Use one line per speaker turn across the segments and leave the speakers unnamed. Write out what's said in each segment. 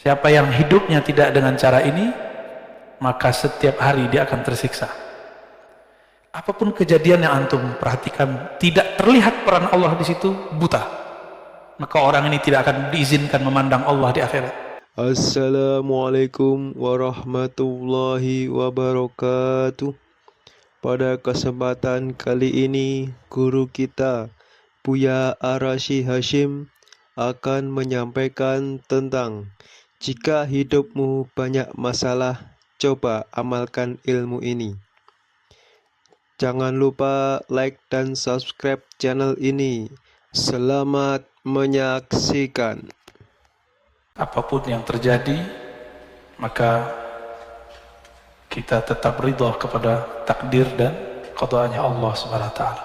Siapa yang hidupnya tidak dengan cara ini, maka setiap hari dia akan tersiksa. Apapun kejadian yang antum perhatikan, tidak terlihat peran Allah di situ, buta. Maka orang ini tidak akan diizinkan memandang Allah di akhirat.
Assalamualaikum warahmatullahi wabarakatuh. Pada kesempatan kali ini, guru kita, Buya Arashi Hashim, akan menyampaikan tentang jika hidupmu banyak masalah, coba amalkan ilmu ini. Jangan lupa like dan subscribe channel ini. Selamat menyaksikan.
Apapun yang terjadi, maka kita tetap ridha kepada takdir dan qada'nya Allah Subhanahu wa taala.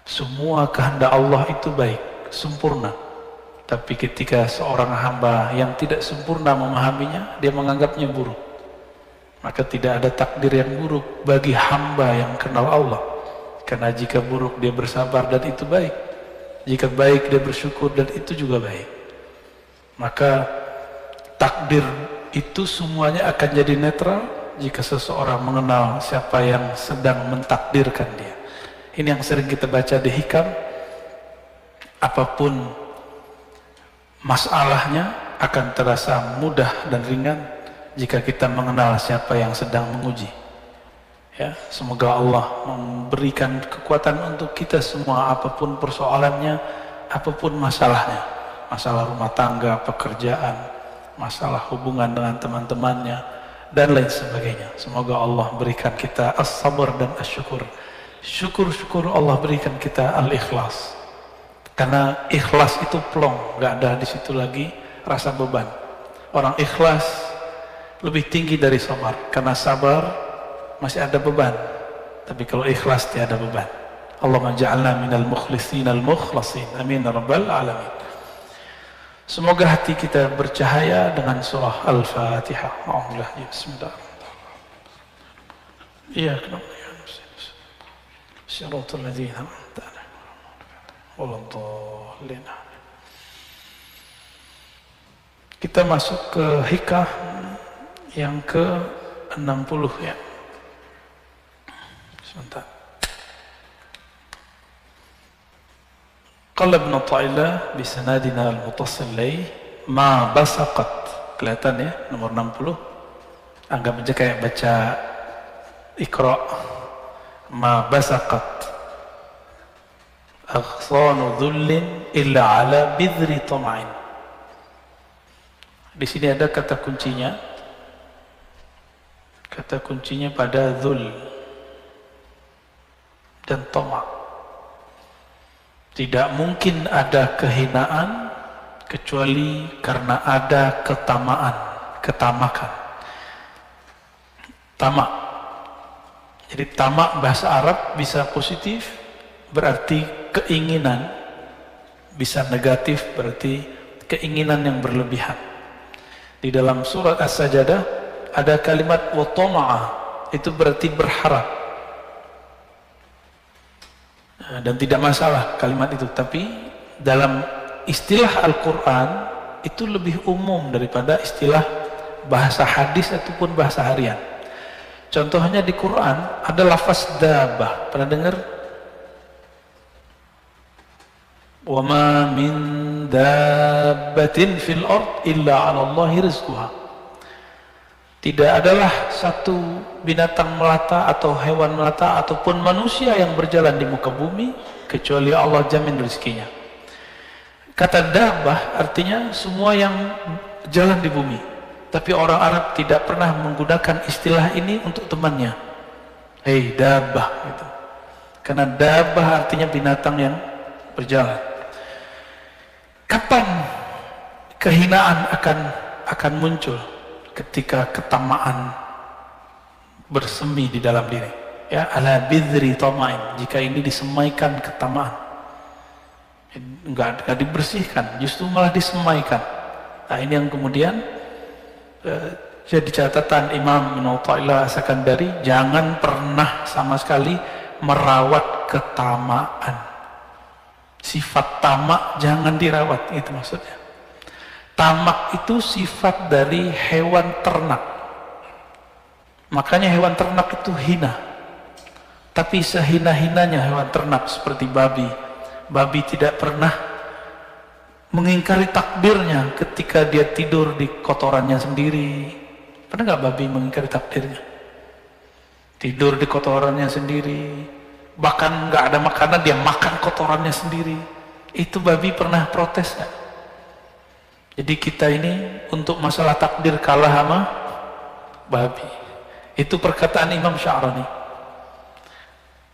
Semua kehendak Allah itu baik, sempurna. Tapi ketika seorang hamba yang tidak sempurna memahaminya, dia menganggapnya buruk. Maka tidak ada takdir yang buruk bagi hamba yang kenal Allah. Karena jika buruk dia bersabar dan itu baik. Jika baik dia bersyukur dan itu juga baik. Maka takdir itu semuanya akan jadi netral jika seseorang mengenal siapa yang sedang mentakdirkan dia. Ini yang sering kita baca di hikam. Apapun masalahnya akan terasa mudah dan ringan jika kita mengenal siapa yang sedang menguji. Ya, semoga Allah memberikan kekuatan untuk kita semua, apapun persoalannya, apapun masalahnya, masalah rumah tangga, pekerjaan, masalah hubungan dengan teman-temannya, dan lain sebagainya. Semoga Allah berikan kita as-sabar dan as-syukur. Syukur-syukur Allah berikan kita al-ikhlas. Karena ikhlas itu plong, gak ada di situ lagi rasa beban. Orang ikhlas lebih tinggi dari sabar, karena sabar masih ada beban, tapi kalau ikhlas tiada beban. Allahumma ja'alna minal mukhlisin al-mukhlasin, amin ya rabbal alamin. Semoga hati kita bercahaya dengan surah Al-Fatihah. Alhamdulillah. Bismillahirrahmanirrahim. Iya, kenapa ya? Syaratul ladzina an'amta 'alaihim waladhdallin. Kita masuk ke hikah yang ke-60 ya. Sebentar. Qala Ibn Athaillah bisanadina al-muttasil ilayh ma basaqat. Kelihatan ya, nomor 60. Anggap aja kayak baca Iqra. Ma basaqat aghsanu dhullin illa ala bidri tama'in. Di sini ada kata kuncinya. Kata kuncinya pada dhul dan tama'. Tidak mungkin ada kehinaan kecuali karena ada ketamaan, ketamakan. Tamak. Jadi tamak bahasa Arab bisa positif berarti keinginan, bisa negatif berarti keinginan yang berlebihan. Di dalam surat As-Sajdah ada kalimat wa tama'a, itu berarti berharap. Dan tidak masalah kalimat itu, tapi dalam istilah Al-Quran itu lebih umum daripada istilah bahasa hadis ataupun bahasa harian. Contohnya di Quran ada lafaz dabah, pernah dengar? Wa ma min dabbatin fil ard illa 'ala Allahi rizquha. Tidak adalah satu binatang melata atau hewan melata ataupun manusia yang berjalan di muka bumi kecuali Allah jamin rezekinya. Kata dabah artinya semua yang jalan di bumi. Tapi orang Arab tidak pernah menggunakan istilah ini untuk temannya. Hei dabah gitu. Karena dabah artinya binatang yang berjalan. Kapan kehinaan akan muncul? Ketika ketamaan bersemi di dalam diri, ya, ala bidri tama'in. Jika ini disemaikan ketamaan, enggak dibersihkan, justru malah disemaikan. Nah, ini yang kemudian jadi catatan Imam Ibn Athaillah As-Sakandari, jangan pernah sama sekali merawat ketamaan. Sifat tamak jangan dirawat, itu maksudnya. Tamak itu sifat dari hewan ternak. Makanya hewan ternak itu hina. Tapi sehina-hinanya hewan ternak seperti babi. Babi tidak pernah mengingkari takdirnya ketika dia tidur di kotorannya sendiri. Pernah nggak babi mengingkari takdirnya? Tidur di kotorannya sendiri. Bahkan nggak ada makanan, dia makan kotorannya sendiri. Itu babi pernah protes nggak? Jadi kita ini untuk masalah takdir kalah sama babi. Itu perkataan Imam Sya'rani.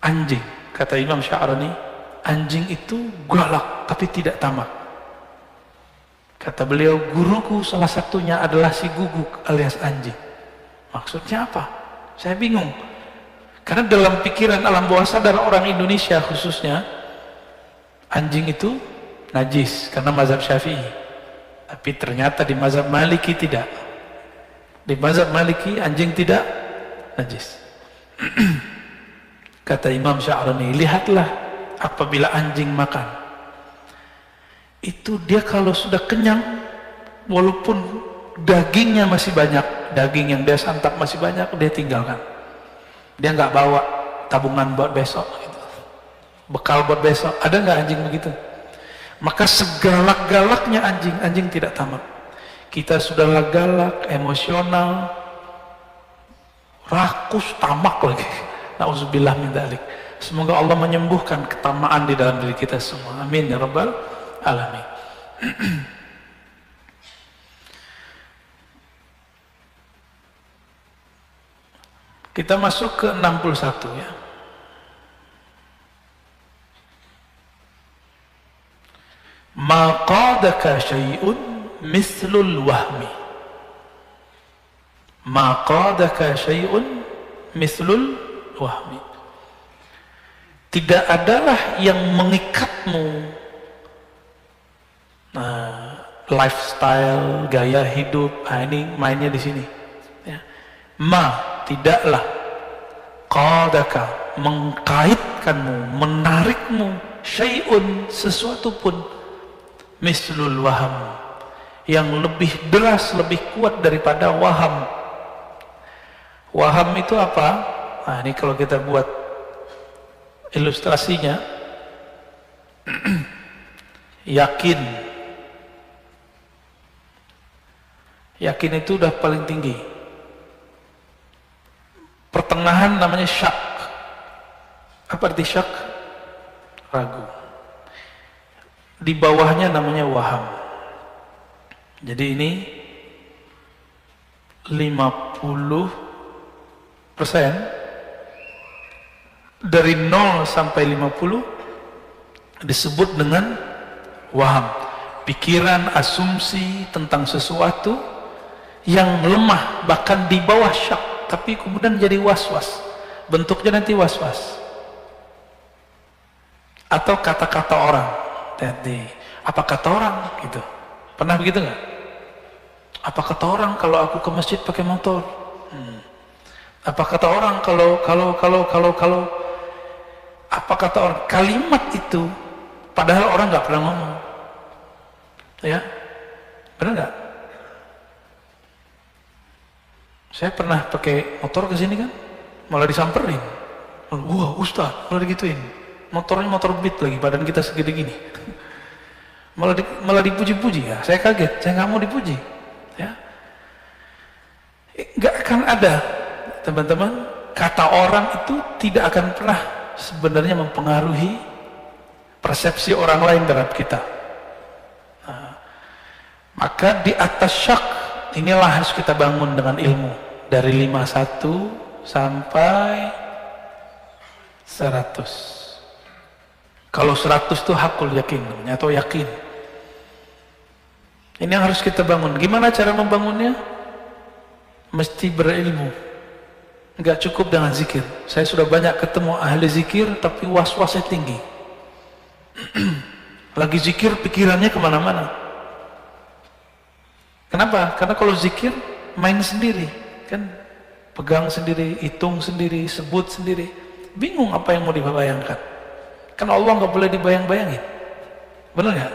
Anjing, kata Imam Sya'rani, anjing itu galak tapi tidak tamak. Kata beliau, guruku salah satunya adalah si guguk alias anjing. Maksudnya apa? Saya bingung. Karena dalam pikiran alam bawah sadar orang Indonesia khususnya, anjing itu najis karena mazhab Syafi'i. Tapi ternyata di mazhab Maliki tidak. Di mazhab Maliki anjing tidak najis. Kata Imam Sya'rani, lihatlah apabila anjing makan, itu dia kalau sudah kenyang, walaupun dagingnya masih banyak, daging yang dia santap masih banyak, dia tinggalkan. Dia nggak bawa tabungan buat besok gitu. Bekal buat besok. Ada nggak anjing begitu? Maka segalak-galaknya anjing, anjing tidak tamak. Kita sudahlah galak, emosional, rakus, tamak lagi. Nauzubillah min dzalik. Semoga Allah menyembuhkan ketamaan di dalam diri kita semua. Amin ya rabbal alamin. Kita masuk ke 61 ya. Ma qadaka syai'un mislul wahmi. Ma qadaka syai'un mislul wahmi. Tidak adalah yang mengikatmu lifestyle, gaya hidup. Ini mainnya di sini ya. Tidaklah qadaka mengkaitkanmu, menarikmu syai'un sesuatu pun mislul waham yang lebih deras, lebih kuat daripada waham. Waham itu apa? Nah ini kalau kita buat ilustrasinya, yakin itu udah paling tinggi. Pertengahan namanya syak. Apa arti syak? Ragu. Di bawahnya namanya waham. Jadi ini 50%. Dari 0 sampai 50 disebut dengan waham. Pikiran, asumsi tentang sesuatu yang lemah, bahkan di bawah syak, tapi kemudian jadi was-was. Bentuknya nanti was-was. Atau kata-kata orang. Jadi, apa kata orang gitu? Pernah begitu nggak? Apa kata orang kalau aku ke masjid pakai motor? Apa kata orang kalau apa kata orang? Kalimat itu padahal orang nggak pernah ngomong. Ya, benar nggak? Saya pernah pakai motor ke sini kan, malah disamperin. Wah, Ustaz, malah digituin. Motornya motor Beat lagi, badan kita segede gini. Malah dipuji-puji ya. Saya kaget, saya nggak mau dipuji. Ya, nggak akan ada, teman-teman. Kata orang itu tidak akan pernah sebenarnya mempengaruhi persepsi orang lain terhadap kita. Nah, maka di atas syak inilah harus kita bangun dengan ilmu. Dari 51 sampai 100. Kalau 100 itu hakul yakin namanya, atau yakin. Ini yang harus kita bangun. Gimana cara membangunnya? Mesti berilmu. Enggak cukup dengan zikir. Saya sudah banyak ketemu ahli zikir tapi was-wasnya tinggi. Lagi zikir pikirannya kemana-mana. Kenapa? Karena kalau zikir main sendiri, kan pegang sendiri, hitung sendiri, sebut sendiri, bingung apa yang mau dibayangkan. Kan Allah nggak boleh dibayang-bayangin, benar nggak?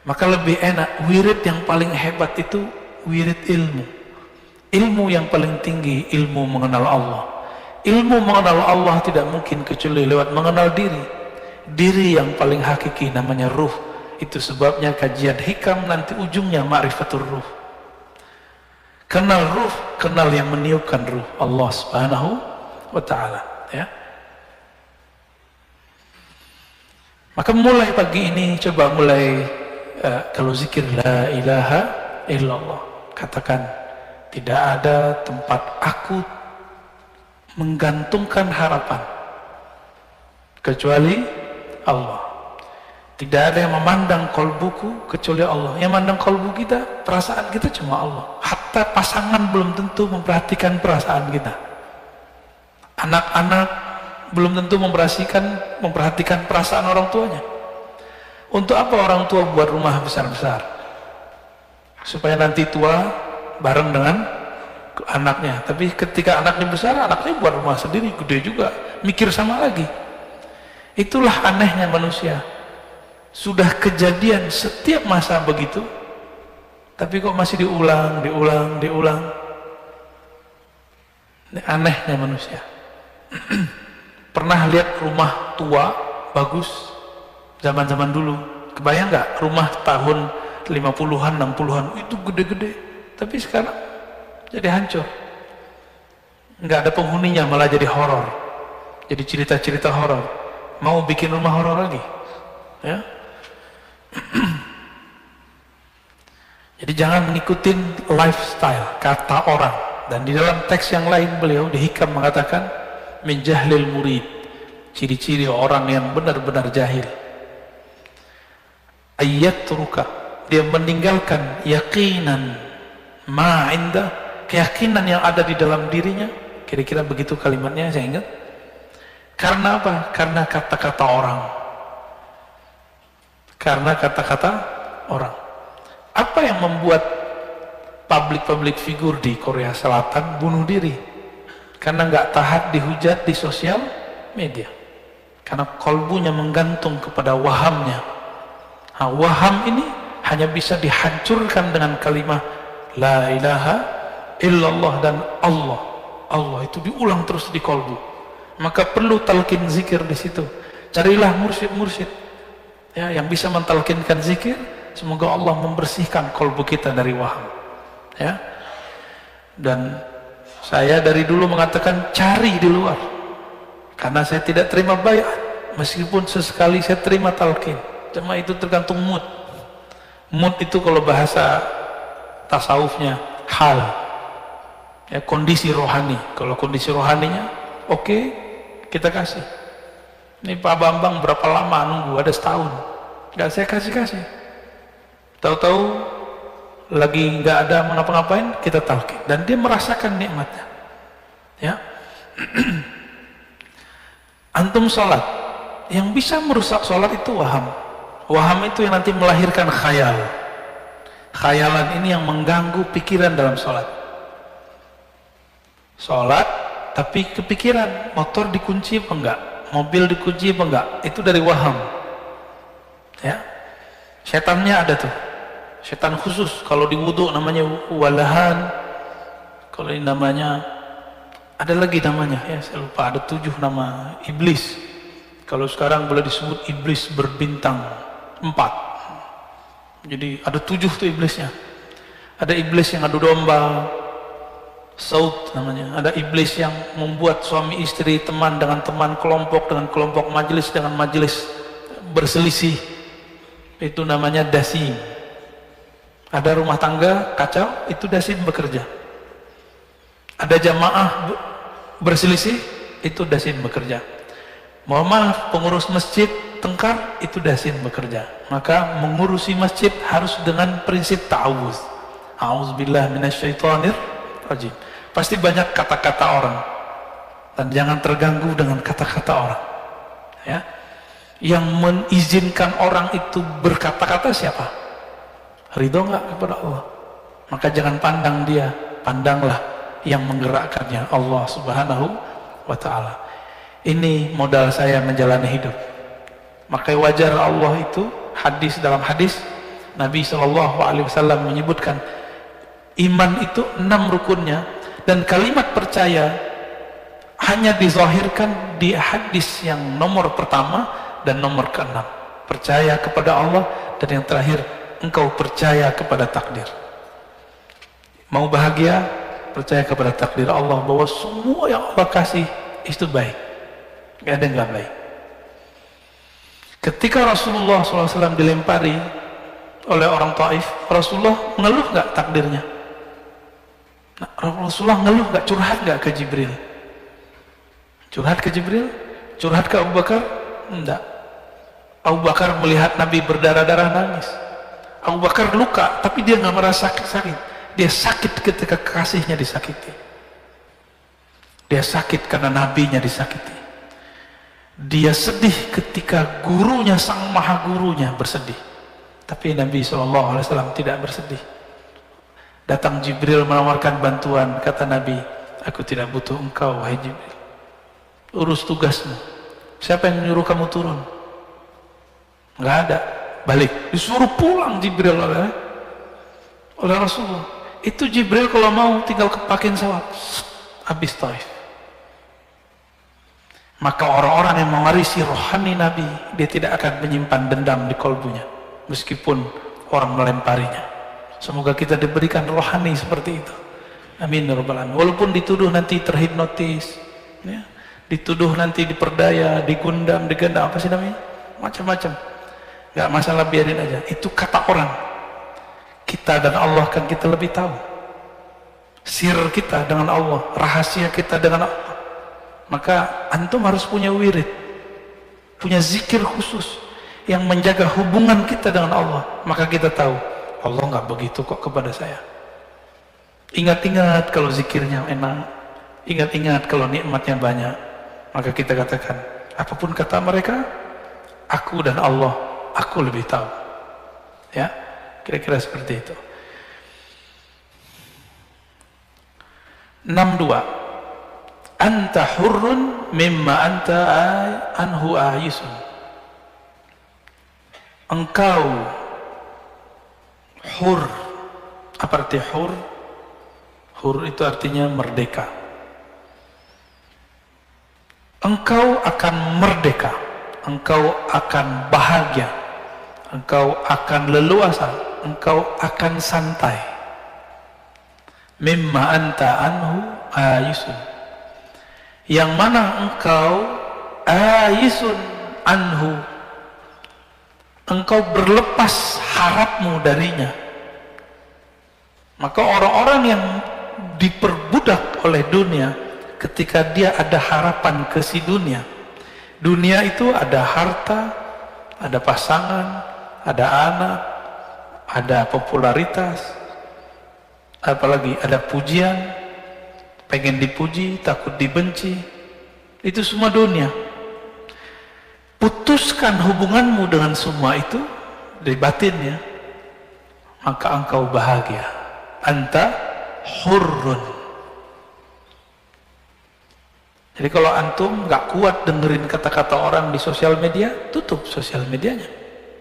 Maka lebih enak, wirid yang paling hebat itu wirid ilmu. Ilmu yang paling tinggi, ilmu mengenal Allah. Ilmu mengenal Allah tidak mungkin kecuali lewat mengenal diri. Diri yang paling hakiki namanya ruh. Itu sebabnya kajian hikam nanti ujungnya ma'rifatul ruh. Kenal ruh, kenal yang meniupkan ruh, Allah Subhanahu wa ta'ala, ya. Maka mulai pagi ini coba mulai kalau zikir la ilaha illallah, katakan tidak ada tempat aku menggantungkan harapan kecuali Allah. Tidak ada yang memandang kolbuku kecuali Allah. Yang memandang kolbu kita, perasaan kita cuma Allah. Hatta pasangan belum tentu memperhatikan perasaan kita. Anak-anak belum tentu memperhatikan perasaan orang tuanya. Untuk apa orang tua buat rumah besar-besar? Supaya nanti tua bareng dengan anaknya. Tapi ketika anaknya besar, anaknya buat rumah sendiri, gede juga, mikir sama lagi. Itulah anehnya manusia. Sudah kejadian setiap masa begitu, tapi kok masih diulang. Ini anehnya manusia. Pernah lihat rumah tua bagus zaman-zaman dulu? Kebayang nggak rumah tahun 50-an, 60-an itu gede-gede, tapi sekarang jadi hancur. Nggak ada penghuninya, malah jadi horor. Jadi cerita-cerita horor. Mau bikin rumah horor lagi, ya? Jadi jangan mengikuti lifestyle kata orang. Dan di dalam teks yang lain beliau di Hikam mengatakan min jahlil murid, ciri-ciri orang yang benar-benar jahil, ayyatruka, dia meninggalkan yaqinan ma inda, keyakinan yang ada di dalam dirinya. Kira-kira begitu kalimatnya, saya ingat. Karena apa? Karena kata-kata orang. Karena kata-kata orang. Apa yang membuat public figure di Korea Selatan bunuh diri? Karena nggak tahan dihujat di sosial media. Karena kolbunya menggantung kepada wahamnya. Nah, waham ini hanya bisa dihancurkan dengan kalimat la ilaha illallah dan Allah. Allah itu diulang terus di kolbu. Maka perlu talqin zikir di situ. Carilah mursyid-mursyid, ya, yang bisa mentalkinkan zikir. Semoga Allah membersihkan kolbu kita dari waham, ya. Dan saya dari dulu mengatakan cari di luar, karena saya tidak terima baiat, meskipun sesekali saya terima talqin. Cuma itu tergantung mood. Mood itu kalau bahasa tasawufnya hal, ya, kondisi rohani. Kalau kondisi rohaninya oke, kita kasih. Ini Pak Bambang berapa lama nunggu? Ada setahun. Nggak saya kasih. Tahu-tahu lagi nggak ada mengapa-ngapain, kita talqin. Dan dia merasakan nikmatnya. Ya. Antum sholat, yang bisa merusak sholat itu waham. Waham itu yang nanti melahirkan khayal. Khayalan ini yang mengganggu pikiran dalam sholat. Sholat, tapi kepikiran, motor dikunci apa enggak? Mobil dikunci apa enggak? Itu dari waham, ya. Setannya ada tuh, setan khusus. Kalau di wudu namanya walahan, kalau ini namanya ada lagi namanya, ya saya lupa, ada 7 nama iblis. Kalau sekarang boleh disebut iblis berbintang 4. Jadi ada 7 tuh iblisnya. Ada iblis yang adu domba, saut namanya. Ada iblis yang membuat suami istri, teman dengan teman, kelompok dengan kelompok, majelis dengan majelis berselisih. Itu namanya dasim. Ada rumah tangga kacau, itu dasim bekerja. Ada jamaah berselisih, itu dasim bekerja. Mohon maaf, pengurus masjid tengkar, itu dasim bekerja. Maka mengurusi masjid harus dengan prinsip ta'awuz. A'udzubillah minasyaitonir rajim. Pasti banyak kata-kata orang, dan jangan terganggu dengan kata-kata orang, ya. Yang mengizinkan orang itu berkata-kata siapa? Ridho nggak kepada Allah? Maka jangan pandang dia, pandanglah yang menggerakkannya, Allah Subhanahu wa ta'ala. Ini modal saya menjalani hidup. Maka wajar Allah itu, dalam hadis Nabi SAW menyebutkan iman itu 6 rukunnya, dan kalimat percaya hanya dizahirkan di hadis yang nomor pertama dan nomor ke-6. Percaya kepada Allah, dan yang terakhir engkau percaya kepada takdir. Mau bahagia, percaya kepada takdir Allah, bahwa semua yang Allah kasih itu baik, gak ada yang gak baik. Ketika Rasulullah SAW dilempari oleh orang Taif, Rasulullah mengeluh gak takdirnya? Nah, Rasulullah ngeluh gak, curhat gak ke Jibril? Curhat ke Jibril? Curhat ke Abu Bakar? Enggak. Abu Bakar melihat Nabi berdarah-darah nangis. Abu Bakar luka, tapi dia gak merasa sakit. Dia sakit ketika kekasihnya disakiti. Dia sakit karena nabinya disakiti. Dia sedih ketika gurunya, sang maha gurunya bersedih. Tapi Nabi SAW tidak bersedih. Datang Jibril menawarkan bantuan. Kata Nabi, aku tidak butuh engkau, wahai Jibril. Urus tugasmu. Siapa yang menyuruh kamu turun? Nggak ada. Balik. Disuruh pulang Jibril oleh Rasulullah. Itu Jibril kalau mau tinggal kepakin sawat, habis Taif. Maka orang-orang yang mewarisi rohani Nabi, dia tidak akan menyimpan dendam di kolbunya, meskipun orang melemparinya. Semoga kita diberikan rohani seperti itu. Amin ya rabbal alamin. Walaupun dituduh nanti terhipnotis, ya, dituduh nanti diperdaya, digundam, digendam, apa sih namanya? Macam-macam. Gak masalah, biarin aja. Itu kata orang. Kita dan Allah kan kita lebih tahu. Sir kita dengan Allah, rahasia kita dengan Allah. Maka antum harus punya wirid, punya zikir khusus yang menjaga hubungan kita dengan Allah. Maka kita tahu Allah nggak begitu kok kepada saya. Ingat-ingat kalau zikirnya enak, ingat-ingat kalau nikmatnya banyak. Maka kita katakan, apapun kata mereka, aku dan Allah, aku lebih tahu. Ya, kira-kira seperti itu. 62. Anta hurrun mimma anta anhu ayisun. Engkau hur. Apa arti hur? Hur itu artinya merdeka. Engkau akan merdeka, engkau akan bahagia, engkau akan leluasa, engkau akan santai. Mimma anta anhu ayisun. Yang mana engkau ayisun anhu, engkau berlepas harapmu darinya. Maka orang-orang yang diperbudak oleh dunia, ketika dia ada harapan ke si dunia, dunia itu ada harta, ada pasangan, ada anak, ada popularitas, apalagi ada pujian, pengen dipuji, takut dibenci, itu semua dunia. Putuskan hubunganmu dengan semua itu dari batinnya, maka engkau bahagia. Anta hurrun. Jadi kalau antum gak kuat dengerin kata-kata orang di sosial media, tutup sosial medianya.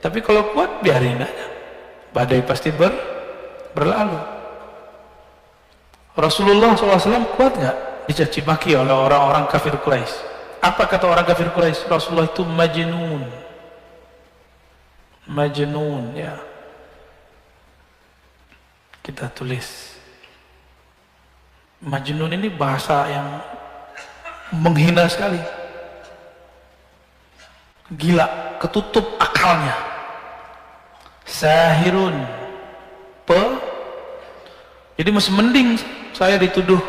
Tapi kalau kuat, biarin aja. Badai pasti berlalu. Rasulullah SAW kuat nggak dicaci maki oleh orang-orang kafir Quraisy? Apa kata orang kafir Quraisy? Rasulullah itu majnun. Majnun, ya. Kita tulis. Majnun ini bahasa yang menghina sekali. Gila, ketutup akalnya. Sahirun. Jadi masih mending saya dituduh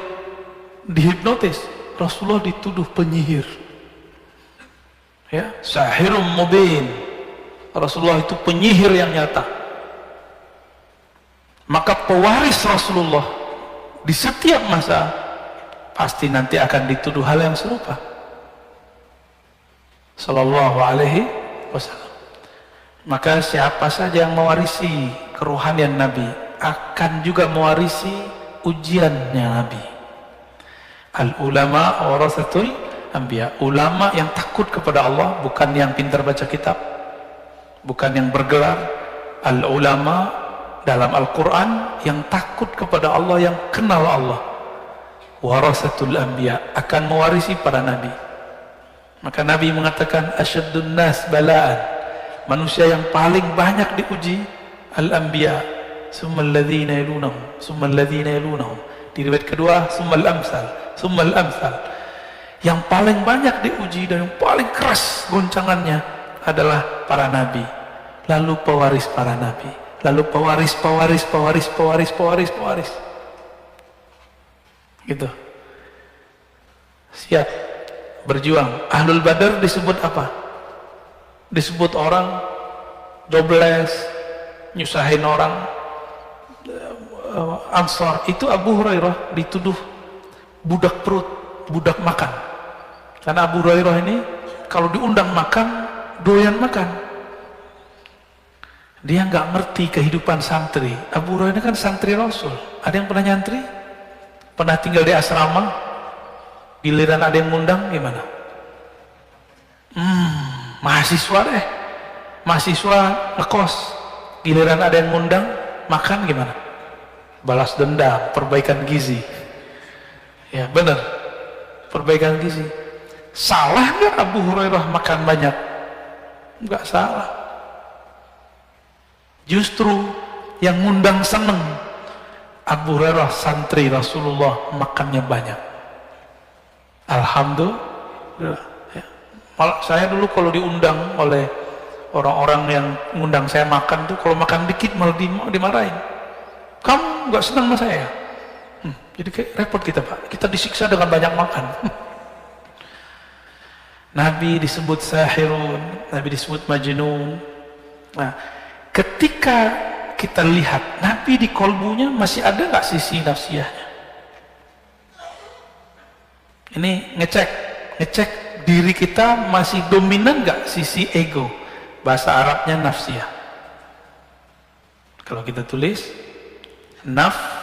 dihipnotis, Rasulullah dituduh penyihir. Ya, sahirun mubin. Rasulullah itu penyihir yang nyata. Maka pewaris Rasulullah di setiap masa pasti nanti akan dituduh hal yang serupa. Sallallahu alaihi wasallam. Maka siapa saja yang mewarisi kerohanian Nabi akan juga mewarisi ujiannya Nabi. Al-ulama warasatul anbiya. Ulama yang takut kepada Allah, bukan yang pintar baca kitab, bukan yang bergelar. Al-ulama dalam Al-Quran yang takut kepada Allah, yang kenal Allah, warasatul anbiya, akan mewarisi para nabi. Maka Nabi mengatakan asyaddun nas balaan, manusia yang paling banyak diuji al-anbiya, summal ladzina yalunahum, summal ladzina yalunahum. Di riwayat kedua summal amsal, summal amsal. Yang paling banyak diuji dan yang paling keras goncangannya adalah para nabi, lalu pewaris para nabi, lalu pewaris gitu. Siap berjuang. Ahlul Badar disebut apa? Disebut orang dobles, nyusahin orang. Ansar itu Abu Hurairah dituduh budak perut, budak makan. Karena Abu Hurairah ini kalau diundang makan, doyan makan. Dia nggak ngerti kehidupan santri. Abu Hurairah ini kan santri Rasul. Ada yang pernah nyantri? Pernah tinggal di asrama? Giliran ada yang ngundang gimana? Mahasiswa deh, mahasiswa ngekos. Giliran ada yang ngundang makan gimana? Balas dendam, perbaikan gizi. Ya benar, perbaikan gizi. Salah nggak Abu Hurairah makan banyak? Nggak salah. Justru yang ngundang seneng. Abu Hurairah santri Rasulullah makannya banyak. Alhamdulillah. Ya. Saya dulu kalau diundang oleh orang-orang yang ngundang saya makan tuh, kalau makan dikit malah dimarahin. Kamu nggak senang sama saya? Jadi kayak repot kita Pak. Kita disiksa dengan banyak makan. Nabi disebut sahirun, Nabi disebut majnun. Nah, ketika kita lihat Nabi di kolbunya masih ada nggak sisi nafsiyahnya? Ini ngecek diri kita masih dominan nggak sisi ego? Bahasa Arabnya nafsiyah. Kalau kita tulis nafsiyah,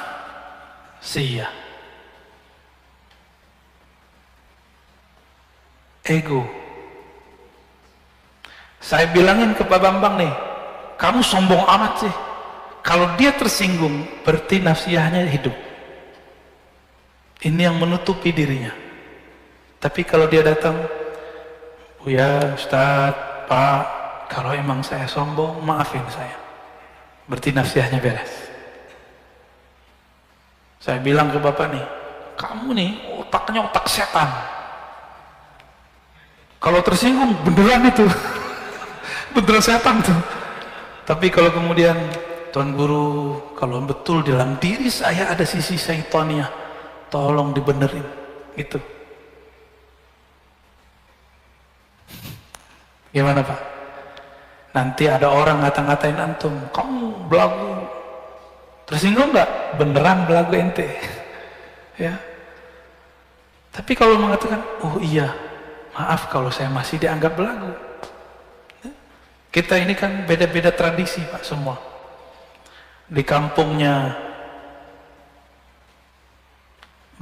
ego. Saya bilangin ke Pak Bambang nih, kamu sombong amat sih. Kalau dia tersinggung, berarti nafsiyahnya hidup. Ini yang menutupi dirinya. Tapi kalau dia datang, Buya, Ustadz, Pak, kalau emang saya sombong, maafin saya. Berarti nafsiyahnya beres. Saya bilang ke Bapak nih, kamu nih otaknya otak setan. Kalau tersinggung, beneran itu. Beneran setan tuh. Tapi kalau kemudian, Tuan Guru, kalau betul dalam diri saya ada sisi syaitannya, tolong dibenerin. Gitu. Gimana Pak? Nanti ada orang ngata-ngatain antum, kamu belagu. Tersinggung nggak? Beneran belagu ente. Ya. Tapi kalau mengatakan, oh iya, maaf kalau saya masih dianggap belagu. Kita ini kan beda-beda tradisi Pak semua. Di kampungnya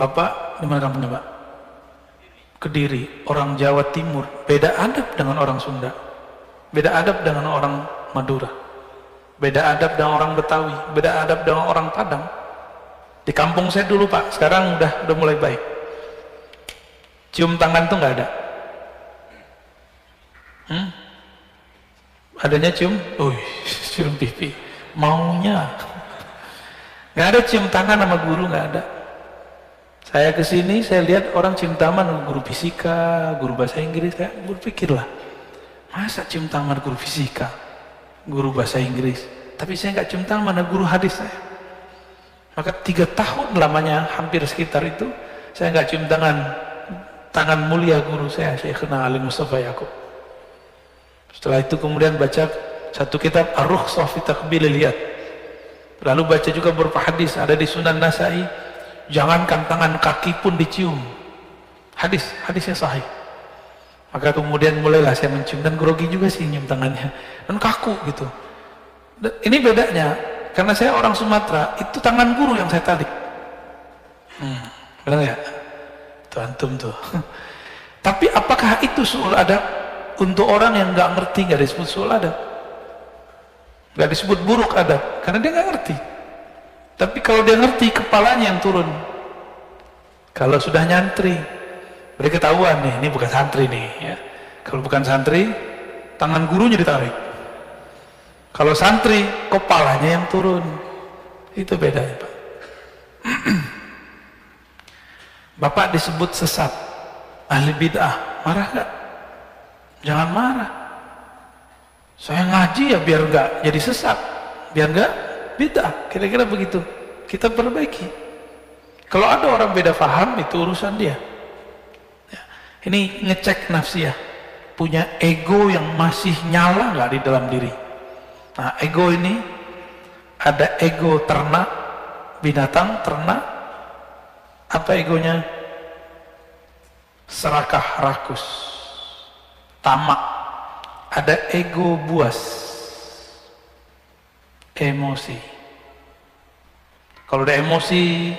Bapak, di mana kampungnya Pak? Kediri, orang Jawa Timur, beda adab dengan orang Sunda, beda adab dengan orang Madura, beda adab dengan orang Betawi, beda adab dengan orang Padang. Di kampung saya dulu Pak, sekarang udah mulai baik. Cium tangan tuh nggak ada. Adanya cium, cium pipi, maunya. Nggak ada cium tangan sama guru, nggak ada. Saya kesini, saya lihat orang cium tangan guru fisika, guru bahasa Inggris. Saya berpikirlah, masa cium tangan guru fisika, guru bahasa Inggris, tapi saya nggak cium tangan mana guru hadis saya. Maka 3 tahun lamanya, hampir sekitar itu, saya nggak cium tangan mulia guru saya, Syekhna Ali Mustafa Yaakob. Setelah itu kemudian baca satu kitab Ar-Rukhsah fi Taqbilil Yad. Lalu baca juga beberapa hadis ada di Sunan Nasai. Jangankan tangan, kaki pun dicium. Hadisnya sahih. Maka kemudian mulailah saya mencium, dan grogi juga sih nyium tangannya, dan kaku gitu. Dan ini bedanya, karena saya orang Sumatera, itu tangan guru yang saya tarik. Benar ya? Tuh antum tuh. Tapi apakah itu su'ul adab? Untuk orang yang nggak ngerti, nggak disebut su'ul adab. Nggak disebut buruk adab, karena dia nggak ngerti. Tapi kalau dia ngerti, kepalanya yang turun. Kalau sudah nyantri, berarti ketahuan nih, ini bukan santri nih ya. Kalau bukan santri, tangan gurunya ditarik. Kalau santri, kepalanya yang turun. Itu bedanya, Pak. Bapak disebut sesat, ahli bid'ah, marah nggak? Jangan marah. Saya ngaji ya biar nggak jadi sesat, biar nggak bid'ah, kira-kira begitu. Kita perbaiki. Kalau ada orang beda faham, itu urusan dia ya. Ini ngecek nafsiyah, punya ego yang masih nyala nggak di dalam diri. Nah, ego ini ada ego ternak, binatang ternak. Apa egonya? Serakah, rakus, tamak. Ada ego buas, emosi. Kalau udah emosi,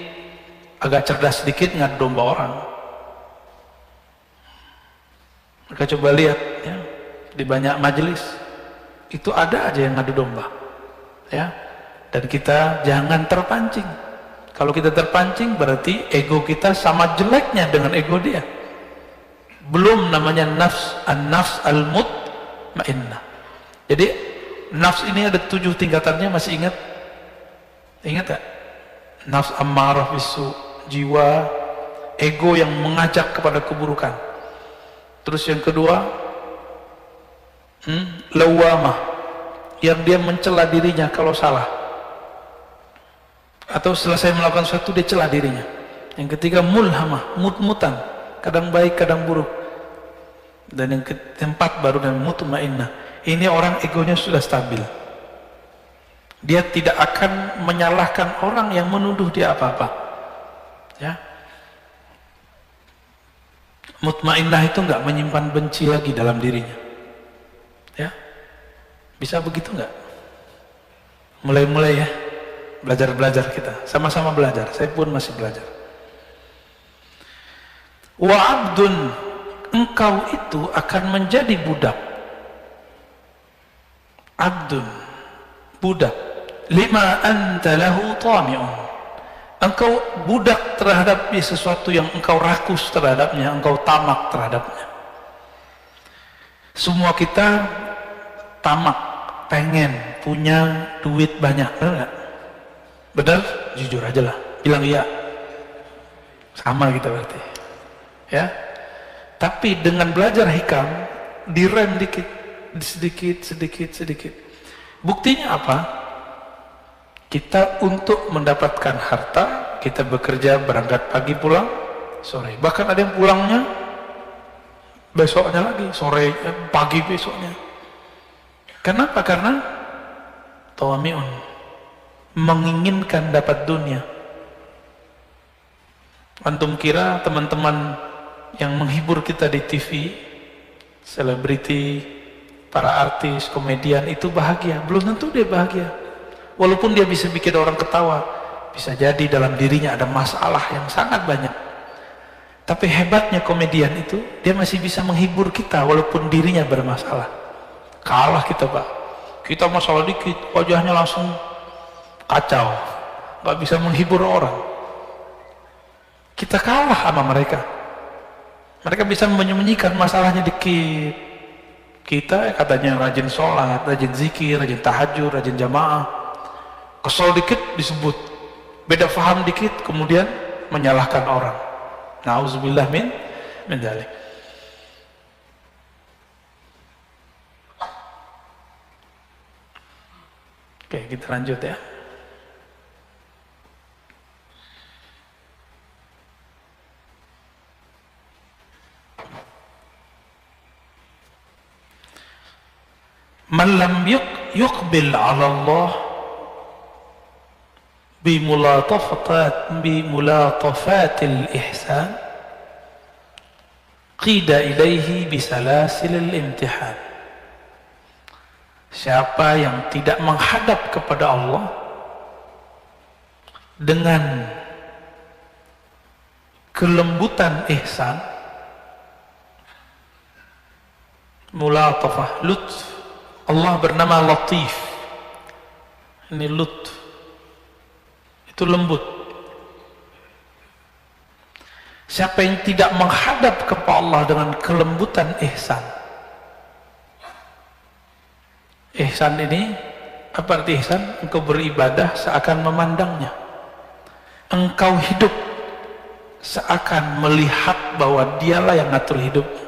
agak cerdas sedikit, ngadu domba orang. Maka coba lihat ya, di banyak majelis itu ada aja yang ngadu domba ya. Dan kita jangan terpancing. Kalau kita terpancing, berarti ego kita sama jeleknya dengan ego dia. Belum namanya nafs, an-nafs al-mutmainnah. Jadi nafs ini ada 7 tingkatannya, masih ingat? Ingat gak? Nafs ammarah bisu, jiwa ego yang mengajak kepada keburukan. Terus yang kedua, lawamah, yang dia mencela dirinya kalau salah, atau selesai melakukan sesuatu dia cela dirinya. Yang ketiga, mulhamah, mut-mutan, kadang baik kadang buruk. Dan yang keempat baru dan mutmainnah, ini orang egonya sudah stabil, dia tidak akan menyalahkan orang yang menuduh dia apa-apa ya. Mutmainnah itu nggak menyimpan benci lagi dalam dirinya ya. Bisa begitu nggak? Mulai-mulai ya, belajar-belajar kita, sama-sama belajar. Saya pun masih belajar. Wa abdun, engkau itu akan menjadi budak. Abdun, budak. Lima anta lahu tami'un, engkau budak terhadap sesuatu yang engkau rakus terhadapnya, engkau tamak terhadapnya. Semua kita tamak, pengen punya duit banyak, benar nggak? Benar? Jujur aja lah, bilang iya. Sama kita berarti ya. Tapi dengan belajar hikam, direm dikit, sedikit. Buktinya apa? Kita untuk mendapatkan harta, kita bekerja, berangkat pagi, pulang sore. Bahkan ada yang pulangnya besoknya lagi, sore, pagi besoknya. Kenapa? Karena tawami'un, menginginkan dapat dunia. Antum kira teman-teman yang menghibur kita di TV, selebriti, para artis, komedian itu bahagia? Belum tentu dia bahagia. Walaupun dia bisa bikin orang ketawa, bisa jadi dalam dirinya ada masalah yang sangat banyak. Tapi hebatnya komedian itu, dia masih bisa menghibur kita walaupun dirinya bermasalah. Kalah kita, Pak. Kita masalah dikit, wajahnya langsung kacau, nggak bisa menghibur orang. Kita kalah sama mereka. Mereka bisa menyembunyikan masalahnya dikit. Kita katanya rajin sholat, rajin zikir, rajin tahajud, rajin jamaah. Kesel dikit disebut, beda faham dikit kemudian menyalahkan orang. Nauzubillah min dzalik. Oke, kita lanjut ya. Man lam yuqbil 'ala Allah bimulatafatil ihsan qida ilaihi bisalasilil imtihan. Siapa yang tidak menghadap kepada Allah dengan kelembutan ihsan, mulatafah, lutf. Allah bernama Latif, Ini lutf, itu lembut. Siapa yang tidak menghadap kepada Allah dengan kelembutan ihsan. Ihsan ini, apa arti ihsan? Engkau beribadah seakan memandangnya. Engkau hidup seakan melihat bahwa dialah yang ngatur hidupnya.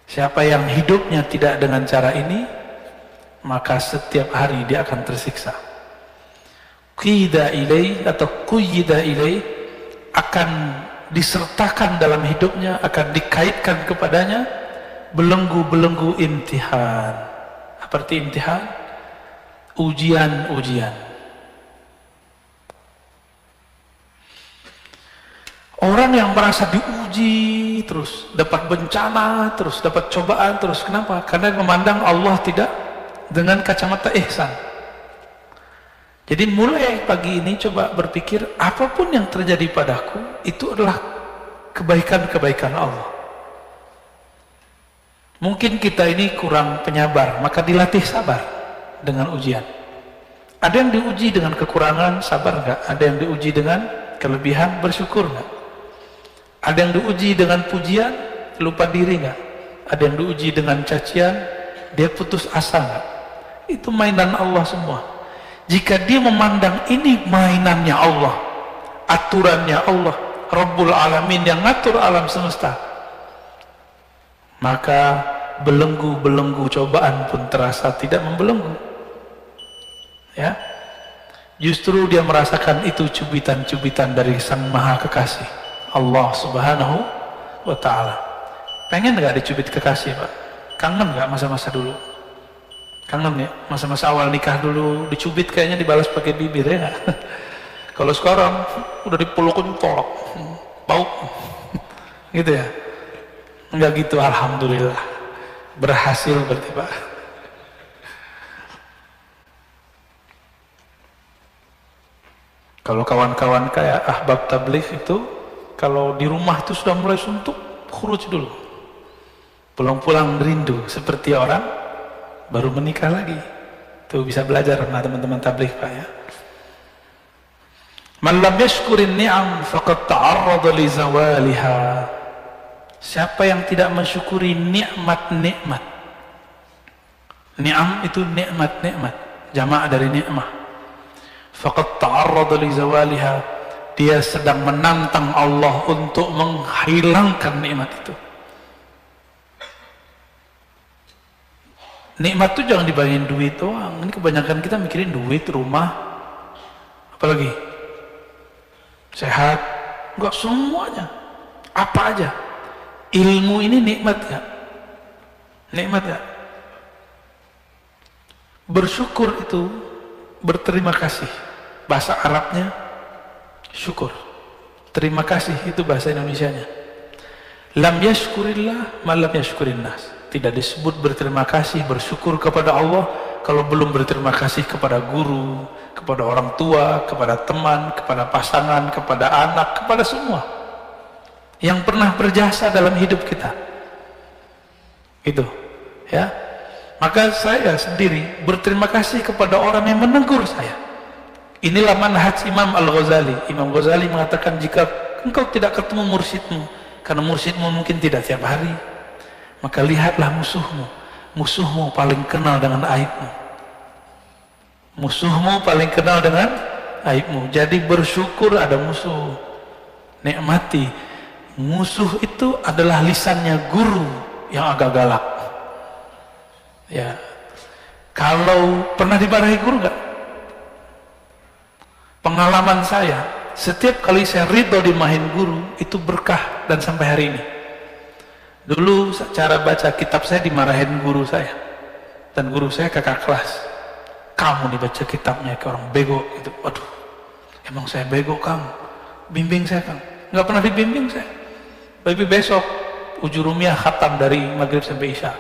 Siapa yang hidupnya tidak dengan cara ini, maka setiap hari dia akan tersiksa. Qida ilai atau quyida ilai, akan disertakan dalam hidupnya, akan dikaitkan kepadanya belenggu-belenggu imtihan. Apa arti imtihan? Ujian-ujian. Orang yang merasa diuji terus, dapat bencana terus, dapat cobaan terus. Kenapa? Karena memandang Allah tidak dengan kacamata ihsan. Jadi mulai pagi ini coba berpikir, apapun yang terjadi padaku itu adalah kebaikan-kebaikan Allah. Mungkin kita ini kurang penyabar, maka dilatih sabar dengan ujian. Ada yang diuji dengan kekurangan, sabar enggak? Ada yang diuji dengan kelebihan, bersyukur enggak? Ada yang diuji dengan pujian, lupa diri enggak? Ada yang diuji dengan cacian, dia putus asa enggak? Itu mainan Allah semua. Jika dia memandang ini mainannya Allah, aturannya Allah, Rabbul Alamin yang ngatur alam semesta, maka belenggu-belenggu cobaan pun terasa tidak membelenggu. Ya, justru dia merasakan itu cubitan-cubitan dari Sang Maha Kekasih, Allah Subhanahu wa Ta'ala. Pengen nggak dicubit kekasih, Pak? Kangen nggak masa-masa dulu? Kangen ya, masa-masa awal nikah dulu dicubit kayaknya dibalas pakai bibir ya nggak? Kalau sekarang udah dipelukin tolak, bau, gitu ya? Enggak gitu, alhamdulillah, berhasil berarti Pak. Kalau kawan-kawan kayak ahbab tabligh itu, kalau di rumah itu sudah mulai suntuk, khuruj dulu, pulang-pulang rindu seperti orang baru menikah lagi. Tuh bisa belajar sama teman-teman tabligh Pak ya. Man lam yashkurin ni'am faqad ta'arrada li zawaliha. Siapa yang tidak mensyukuri nikmat-nikmat. Ni'am itu nikmat-nikmat, jamaah dari nikmah. Faqad ta'arrada li zawaliha. Dia sedang menantang Allah untuk menghilangkan nikmat itu. Nikmat itu jangan dibayangin duit doang. Ini kebanyakan kita mikirin duit, rumah, apalagi sehat. Enggak, semuanya. Apa aja. Ilmu ini nikmat ya. Nikmat ya. Bersyukur itu berterima kasih. Bahasa Arabnya syukur. Terima kasih itu bahasa Indonesianya. Lam yashkurillah ma lam yashkurin nas. Tidak disebut berterima kasih, bersyukur kepada Allah kalau belum berterima kasih kepada guru, kepada orang tua, kepada teman, kepada pasangan, kepada anak, kepada semua yang pernah berjasa dalam hidup kita. Itu ya. Maka saya sendiri berterima kasih kepada orang yang menegur saya. Inilah manhaj Imam Al-Ghazali. Imam Ghazali mengatakan, jika engkau tidak ketemu mursyidmu, karena mursyidmu mungkin tidak tiap hari, maka lihatlah musuhmu. Musuhmu paling kenal dengan aibmu. Musuhmu paling kenal dengan aibmu. Jadi bersyukur ada musuh, nikmati. Musuh itu adalah lisannya guru yang agak galak. Ya, kalau pernah dimarahi guru nggak? Pengalaman saya, setiap kali saya ridho dimarahin guru itu berkah, dan sampai hari ini. Dulu cara baca kitab saya dimarahin guru saya, dan guru saya kakak kelas. Kamu dibaca kitabnya ke orang bego itu. Waduh, emang saya bego kamu? Bimbing saya Kang. Nggak pernah dibimbing saya. Tapi besok ujurumiyah khatam dari maghrib sampai isya.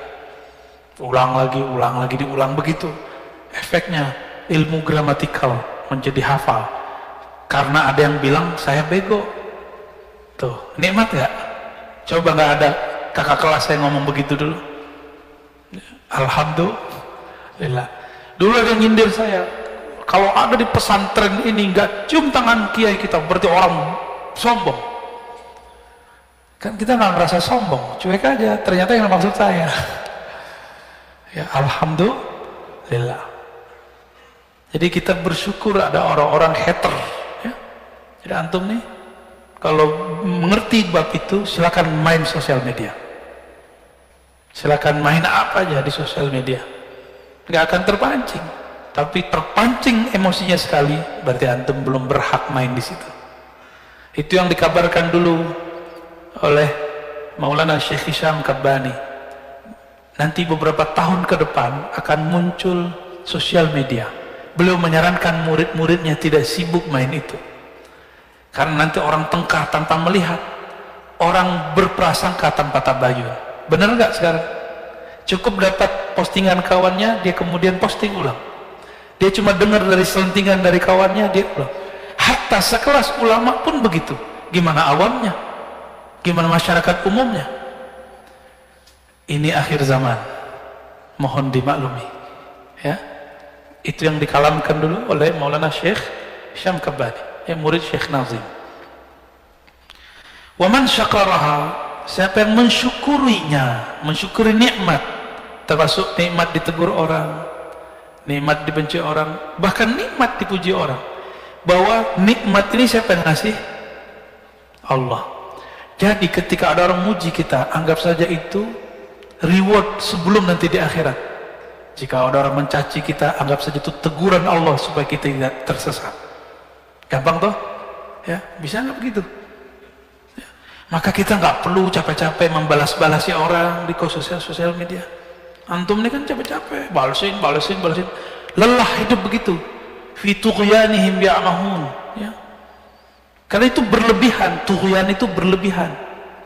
Ulang lagi, diulang begitu. Efeknya ilmu gramatikal menjadi hafal. Karena ada yang bilang saya bego. Tuh, nikmat nggak? Coba nggak ada kakak kelas saya ngomong begitu dulu. Alhamdulillah. Dulu ada yang nyindir saya, Kalau ada di pesantren ini nggak cium tangan kiai kita, berarti orang sombong. Kan kita nggak merasa sombong, cuek aja. Ternyata yang maksud saya. Ya, alhamdulillah. Jadi kita bersyukur ada orang-orang hater. Ya. Jadi antum nih, kalau mengerti bab itu, silakan main sosial media. Silakan main apa aja di sosial media. Nggak akan terpancing. Tapi terpancing emosinya sekali, berarti antum belum berhak main di situ. Itu yang dikabarkan dulu oleh Maulana Syekh Hisham Kabbani. Nanti beberapa tahun ke depan akan muncul sosial media. Beliau menyarankan murid-muridnya tidak sibuk main itu. Karena nanti orang tengkar tanpa melihat, orang berprasangka tanpa tabayun. Benar nggak sekarang? Cukup dapat postingan kawannya, dia kemudian posting ulang. Dia cuma dengar dari selentingan dari kawannya, dia ulang. Hatta sekelas ulama pun begitu. Gimana awamnya? Gimana masyarakat umumnya? Ini akhir zaman. Mohon dimaklumi. Ya, itu yang dikalamkan dulu oleh Maulana Syekh Syam Kabbani, yang murid Syekh Nazim. Wa man syakaraha, siapa yang mensyukurinya, mensyukuri nikmat, termasuk nikmat ditegur orang, nikmat dibenci orang, bahkan nikmat dipuji orang. Bahwa nikmat ini siapa yang ngasih? Allah. Jadi ketika ada orang muji kita, anggap saja itu reward sebelum nanti di akhirat. Jika ada orang mencaci kita, anggap saja itu teguran Allah supaya kita tidak tersesat. Gampang toh? Ya, bisa nggak begitu? Ya. Maka kita nggak perlu capek-capek membalas-balasi orang di sosial media. Antum ini kan capek-capek, balesin. Lelah hidup begitu. Fi tughyanihim ya'mahun. Ya. Karena itu berlebihan, tughyan itu berlebihan.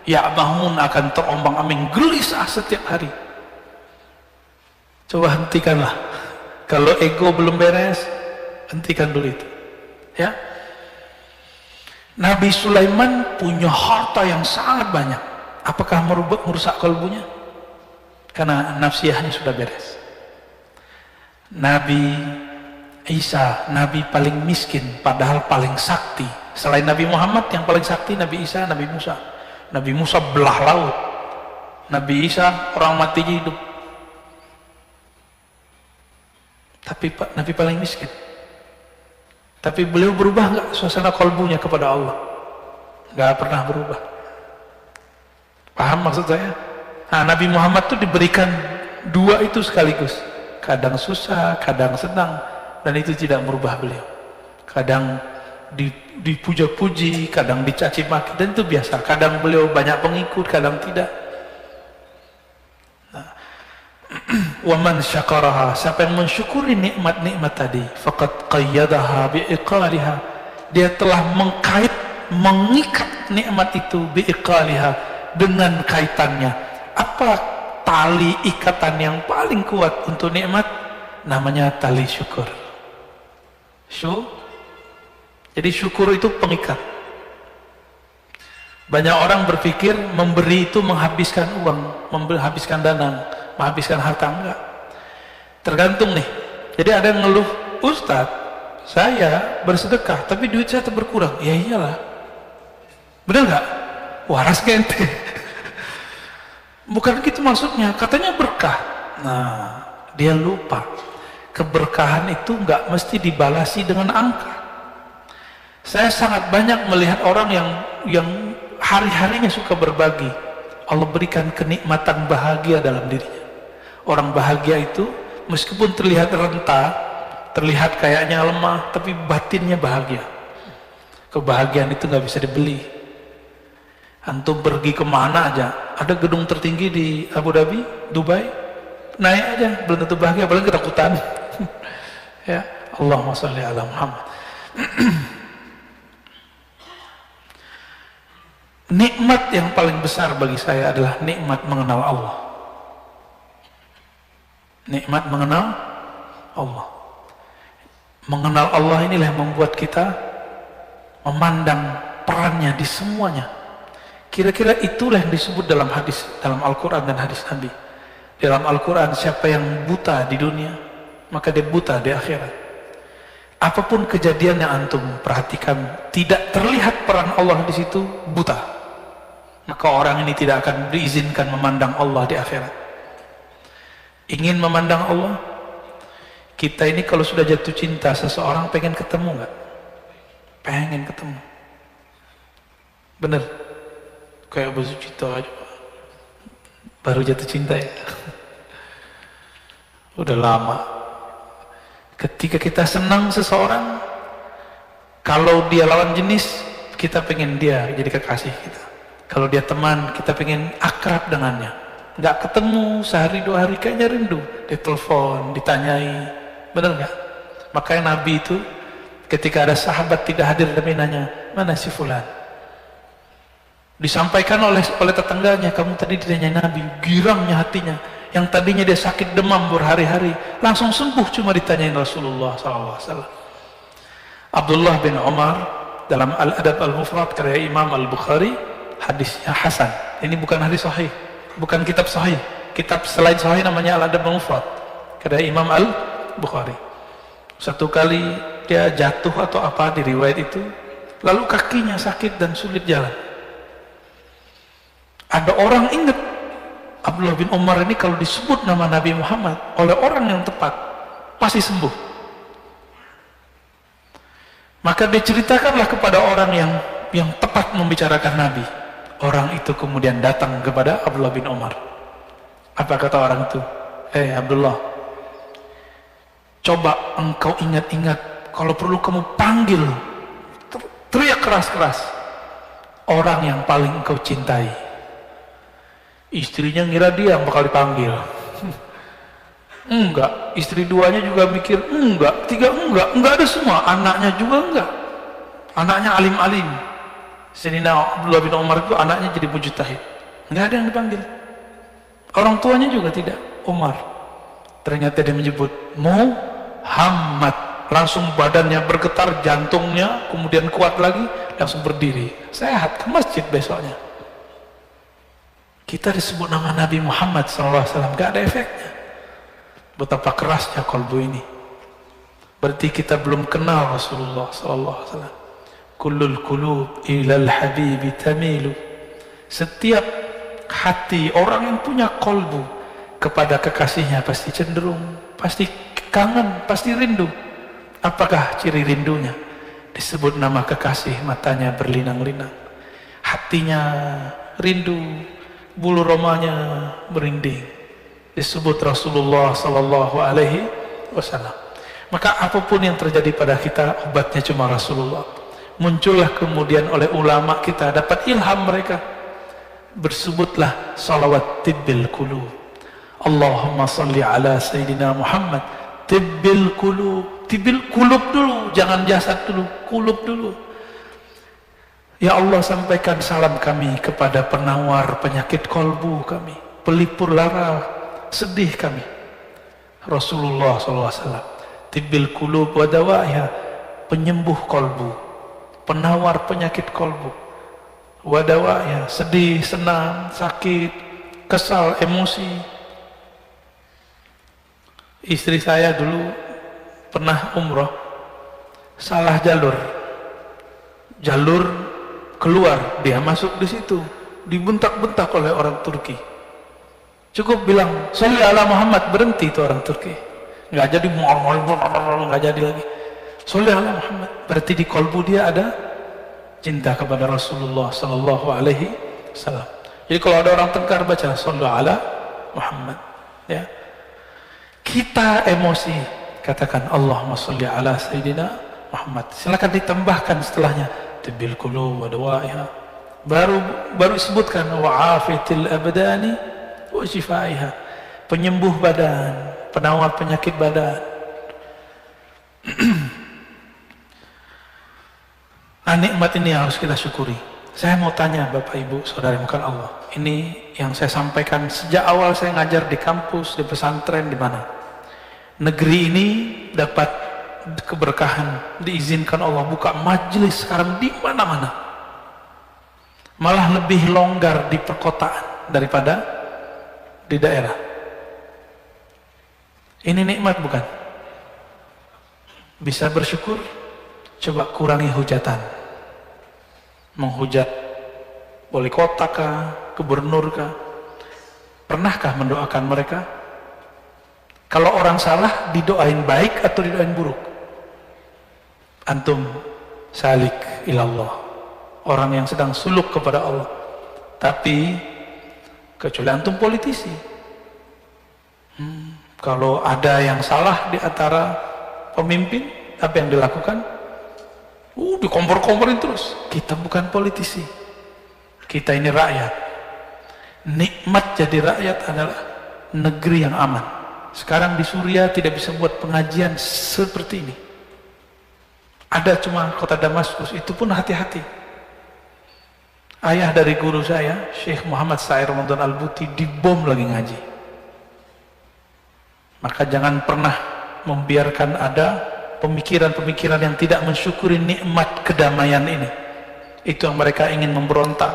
Ya'mahun akan terombang-ambing, gelisah setiap hari. Coba hentikanlah. Kalau ego belum beres, hentikan dulu itu. Ya. Nabi Sulaiman punya harta yang sangat banyak. Apakah merusak kalbunya? Karena nafsiyahnya sudah beres. Nabi Isa, Nabi paling miskin, padahal paling sakti. Selain Nabi Muhammad, yang paling sakti Nabi Isa, Nabi Musa. Nabi Musa belah laut. Nabi Isa orang mati hidup. Tapi Nabi paling miskin. Tapi beliau berubah nggak suasana kalbunya kepada Allah? Nggak pernah berubah. Paham maksud saya? Nah, Nabi Muhammad itu diberikan dua itu sekaligus. Kadang susah, kadang senang, dan itu tidak merubah beliau. Kadang dipuja-puji, kadang dicaci maki, dan itu biasa. Kadang beliau banyak pengikut, kadang tidak. Wa man syakaraha, siapa yang mensyukuri nikmat-nikmat tadi, faqad qayyadaha biiqaliha, dia telah mengikat nikmat itu biiqaliha, dengan kaitannya. Apa tali ikatan yang paling kuat untuk nikmat? Namanya tali syukur. Jadi syukur itu pengikat. Banyak orang berpikir memberi itu menghabiskan uang, menghabiskan dana, menghabiskan harta. Enggak. Tergantung nih. Jadi ada yang ngeluh, Ustadz, saya bersedekah tapi duit saya berkurang. Ya iyalah. Bener nggak? Waras gente. Bukan gitu maksudnya. Katanya berkah. Nah, dia lupa. Keberkahan itu nggak mesti dibalasi dengan angka. Saya sangat banyak melihat orang yang hari-harinya suka berbagi. Allah berikan kenikmatan bahagia dalam dirinya. Orang bahagia itu meskipun terlihat renta, terlihat kayaknya lemah, tapi batinnya bahagia. Kebahagiaan itu nggak bisa dibeli. Antum pergi kemana aja, ada gedung tertinggi di Abu Dhabi, Dubai, naik aja, belum tentu bahagia, paling ketakutan. Ya, Allahumma sholli ala Muhammad. Nikmat yang paling besar bagi saya adalah nikmat mengenal Allah. Nikmat mengenal Allah. Mengenal Allah inilah yang membuat kita memandang perannya di semuanya. Kira-kira itulah yang disebut dalam hadis, dalam Al-Quran dan hadis Nabi. Dalam Al-Quran, siapa yang buta di dunia, maka dia buta di akhirat. apapun kejadian yang antum perhatikan tidak terlihat peran Allah di situ, buta, maka orang ini tidak akan diizinkan memandang Allah di akhirat. Ingin memandang Allah, kita ini kalau sudah jatuh cinta seseorang pengen ketemu nggak? Pengen ketemu, bener? Kayak Abu Sucito aja baru jatuh cinta ya. Udah lama. Ketika kita senang seseorang, kalau dia lawan jenis, kita pengen dia jadi kekasih kita. Kalau dia teman, kita pengen akrab dengannya. Nggak ketemu sehari dua hari, kayaknya rindu. Dia telepon, ditanyai, bener nggak? Makanya Nabi itu ketika ada sahabat tidak hadir, Nabi nanya, mana si fulan? Disampaikan oleh tetangganya, kamu tadi ditanyai Nabi, girangnya hatinya. Yang tadinya dia sakit demam berhari-hari, langsung sembuh cuma ditanyain Rasulullah SAW. Abdullah bin Umar dalam Al-Adab Al-Mufrad karya Imam Al-Bukhari, hadisnya hasan. Ini bukan hadis sahih, bukan kitab sahih. Kitab selain sahih namanya Al-Adab Al-Mufrad karya Imam Al-Bukhari. Satu kali dia jatuh atau apa di riwayat itu, lalu kakinya sakit dan sulit jalan. Ada orang ingat Abdullah bin Umar ini kalau disebut nama Nabi Muhammad oleh orang yang tepat pasti sembuh. Maka diceritakanlah kepada orang yang tepat membicarakan Nabi. Orang itu kemudian datang kepada Abdullah bin Umar. Apa kata orang itu? Abdullah, coba engkau ingat-ingat, kalau perlu kamu panggil, teriak keras-keras orang yang paling engkau cintai. Istrinya ngira dia yang bakal dipanggil. Enggak, istri duanya juga mikir enggak, tiga enggak ada semua, anaknya juga enggak. Anaknya alim-alim. Sayyidina Abdullah bin Umar itu anaknya jadi mujtahid. Enggak ada yang dipanggil. Orang tuanya juga tidak, Umar. Ternyata dia menyebut Muhammad. Langsung badannya bergetar, jantungnya kemudian kuat lagi, langsung berdiri. Sehat ke masjid besoknya. Kita disebut nama Nabi Muhammad SAW, gak ada efeknya. Betapa kerasnya kalbu ini. Berarti kita belum kenal Rasulullah SAW. Kullul qulub ilal habibi tamilu. Setiap hati orang yang punya kalbu kepada kekasihnya pasti cenderung, pasti kangen, pasti rindu. Apakah ciri rindunya? Disebut nama kekasih, matanya berlinang-linang, hatinya rindu, bulu romanya merinding. Disebut Rasulullah Sallallahu Alaihi Wasallam. Maka apapun yang terjadi pada kita, obatnya cuma Rasulullah. Muncullah kemudian oleh ulama kita, dapat ilham mereka, bersebutlah salawat tibbil qulub. Allahumma salli ala Sayyidina Muhammad tibbil qulub. Tibbil qulub dulu, jangan jasad dulu, qulub dulu. Ya Allah, sampaikan salam kami kepada penawar penyakit kolbu kami, pelipur lara sedih kami, Rasulullah SAW. Tibbil qulub wa dawaiha, penyembuh kolbu, penawar penyakit kolbu. Wa dawaiha, sedih, senang, sakit, kesal, emosi. Istri saya dulu pernah umroh, salah jalur keluar, dia masuk di situ, dibentak-bentak oleh orang Turki. Cukup bilang sholli ala Muhammad, berhenti itu orang Turki. Nggak jadi, nggak jadi lagi. Sholli ala Muhammad, berarti di kolbu dia ada cinta kepada Rasulullah Sallallahu Alaihi Wasallam. Jadi kalau ada orang tengkar, baca sholli ala Muhammad. Ya, kita emosi, katakan Allahumma sholli ala Sayyidina Muhammad. Silakan ditambahkan setelahnya tibbil qulub wa dawaiha. Baru sebutkan wa afitil abdani wa shifaiha, penyembuh badan, penawar penyakit badan. Nah, nikmat ini harus kita syukuri. Saya mau tanya Bapak Ibu Saudara makan Allah, ini yang saya sampaikan sejak awal saya ngajar di kampus, di pesantren, di mana negeri ini dapat keberkahan, diizinkan Allah buka majelis sekarang di mana-mana, malah lebih longgar di perkotaan daripada di daerah. Ini nikmat bukan? Bisa bersyukur, coba kurangi hujatan. Menghujat wali kota kah, gubernur kah? Pernahkah mendoakan mereka? Kalau orang salah, didoain baik atau didoain buruk? Antum salik ilallah, orang yang sedang suluk kepada Allah. Tapi kecuali antum politisi, kalau ada yang salah di antara pemimpin, apa yang dilakukan? Dikompor-komporin terus. Kita bukan politisi, kita ini rakyat. Nikmat jadi rakyat adalah negeri yang aman. Sekarang di Suriah tidak bisa buat pengajian seperti ini. Ada cuma kota Damaskus, itu pun hati-hati. Ayah dari guru saya, Syekh Muhammad Sair Ramadan Al-Buti, dibom lagi ngaji. Maka jangan pernah membiarkan ada pemikiran-pemikiran yang tidak mensyukuri nikmat kedamaian ini. Itu yang mereka ingin memberontak.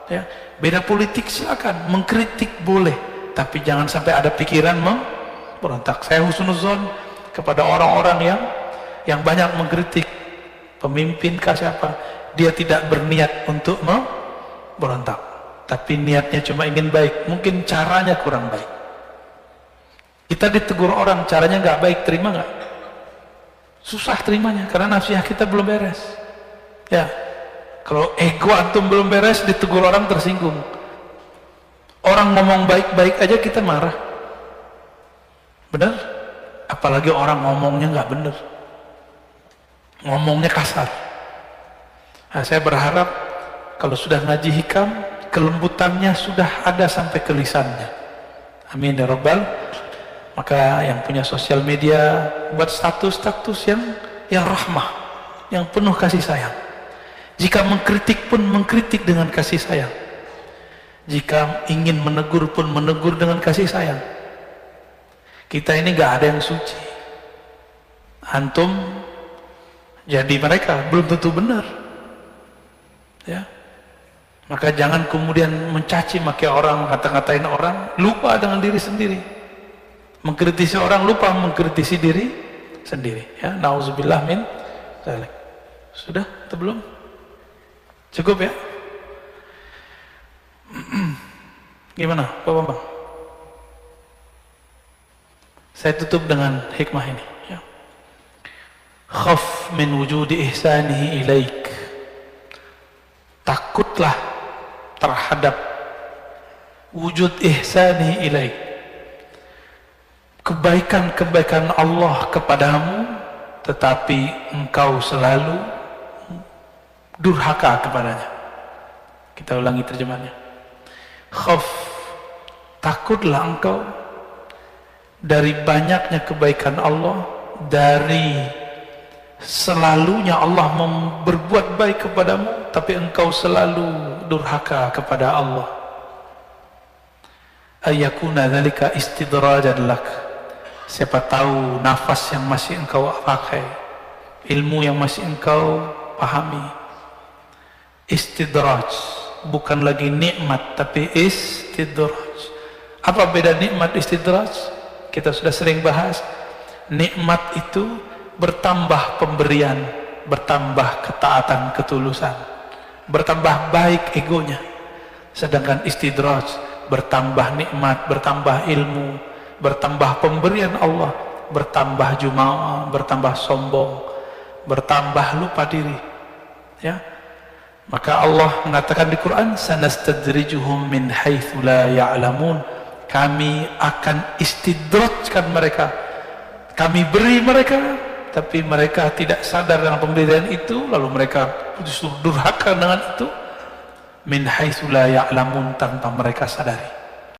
Ya, beda politik silakan, mengkritik boleh, tapi jangan sampai ada pikiran memberontak. Saya husnuzon kepada orang-orang yang banyak mengkritik pemimpin kah siapa, dia tidak berniat untuk memberontak, tapi niatnya cuma ingin baik, mungkin caranya kurang baik. Kita ditegur orang caranya nggak baik, terima nggak? Susah terimanya karena nafsiyah kita belum beres. Ya, kalau ego antum belum beres, ditegur orang tersinggung. Orang ngomong baik-baik aja kita marah, benar? Apalagi orang ngomongnya nggak benar, ngomongnya kasar. Nah, saya berharap kalau sudah ngaji hikam, kelembutannya sudah ada sampai ke lisannya. Amin ya rabbal. Maka yang punya sosial media, buat status-status yang rahmah, yang penuh kasih sayang. Jika mengkritik pun mengkritik dengan kasih sayang. Jika ingin menegur pun menegur dengan kasih sayang. Kita ini gak ada yang suci. Antum jadi mereka belum tentu benar. Ya. Maka jangan kemudian mencaci maki orang, kata-katain orang, lupa dengan diri sendiri. Mengkritisi orang, lupa mengkritisi diri sendiri. Ya, nauzubillah min dzalik. Sudah atau belum? Cukup ya? Gimana, Pak Bambang? Saya tutup dengan hikmah ini. Ya. Khaf min wujudi ihsanihi ilaik. Takutlah terhadap wujud ihsanihi ilaik. Kebaikan-kebaikan Allah kepadamu, tetapi engkau selalu durhaka kepadanya. Kita ulangi terjemahannya. Khaf, takutlah engkau dari banyaknya kebaikan Allah, dari selalunya Allah berbuat baik kepadamu, tapi engkau selalu durhaka kepada Allah. Ayyakuna dzalika istidrajan lak. Siapa tahu nafas yang masih engkau pakai, ilmu yang masih engkau pahami, istidraj, bukan lagi nikmat tapi istidraj. Apa beda nikmat istidraj? Kita sudah sering bahas. Nikmat itu bertambah pemberian, bertambah ketaatan, ketulusan, bertambah baik egonya. Sedangkan istidraj bertambah nikmat, bertambah ilmu, bertambah pemberian Allah, bertambah jumaah, bertambah sombong, bertambah lupa diri. Ya, maka Allah mengatakan di Quran, sanastadrijuhum min haitsu la ya'lamun. Kami akan istidrajkan mereka, kami beri mereka, tapi mereka tidak sadar dengan pemberian itu, lalu mereka justru durhaka dengan itu. Min haitsu la ya'lamun, tanpa mereka sadari.